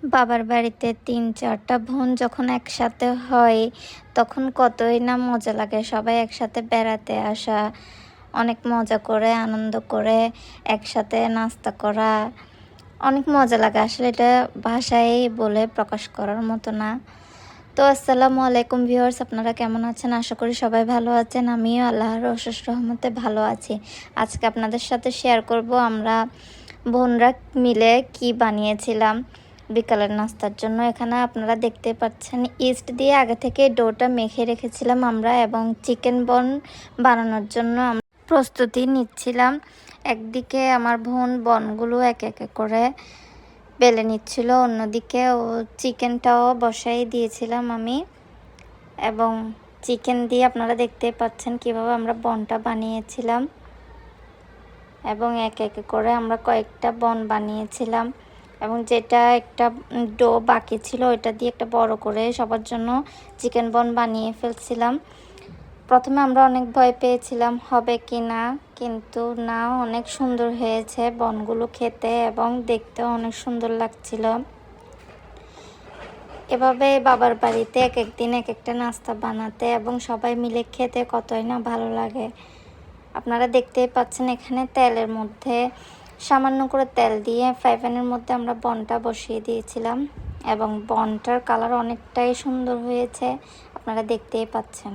বাবার বাড়িতে ৩-৪টা বোন যখন একসাথে হয় তখন কতই না মজা লাগে। সবাই একসাথে বেড়াতে আসা, অনেক মজা করে আনন্দ করে একসাথে নাস্তা করা, অনেক মজা লাগে। আসলে এটা ভাষায় বলে প্রকাশ করার মতো না। তো আসসালামু আলাইকুম ভিউয়ার্স, আপনারা কেমন আছেন? আশা করি সবাই ভালো আছেন। আমিও আল্লাহর অশেষ রহমতে ভালো আছি। আজকে আপনাদের সাথে শেয়ার করব আমরা বোনরা মিলে কি বানিয়েছিলাম বিকালের নাস্তার জন্য। এখানে আপনারা দেখতে পাচ্ছেন ইস্ট দিয়ে আগে থেকে ডোটা মেখে রেখেছিলাম আমরা, এবং চিকেন বন বানানোর জন্য আমরা প্রস্তুতি নিচ্ছিলাম। একদিকে আমার বোন বনগুলো এক এক করে বেলে নিচ্ছিল, অন্যদিকে ও চিকেনটাও বসাই দিয়েছিলাম আমি। এবং চিকেন দিয়ে আপনারা দেখতে পাচ্ছেন কিভাবে আমরা বনটা বানিয়েছিলাম, এবং এক এক করে আমরা কয়েকটা বন বানিয়েছিলাম। এবং যেটা একটা ডো বাকি ছিল ওইটা দিয়ে একটা বড় করে সবার জন্য চিকেন বন বানিয়ে ফেলছিলাম। প্রথমে আমরা অনেক ভয় পেয়েছিলাম হবে কি না, কিন্তু না, অনেক সুন্দর হয়েছে বনগুলো খেতে এবং দেখতেও অনেক সুন্দর লাগছিল। এভাবে বাবার বাড়িতে এক এক দিন এক একটা নাস্তা বানাতে এবং সবাই মিলে খেতে কতই না ভালো লাগে। আপনারা দেখতেই পাচ্ছেন এখানে তেলের মধ্যে সামান্য করে তেল দিয়ে ফ্রাই প্যানের মধ্যে আমরা বনটা বসিয়ে দিয়েছিলাম, এবং বনটার কালার অনেকটাই সুন্দর হয়েছে, আপনারা দেখতেই পাচ্ছেন।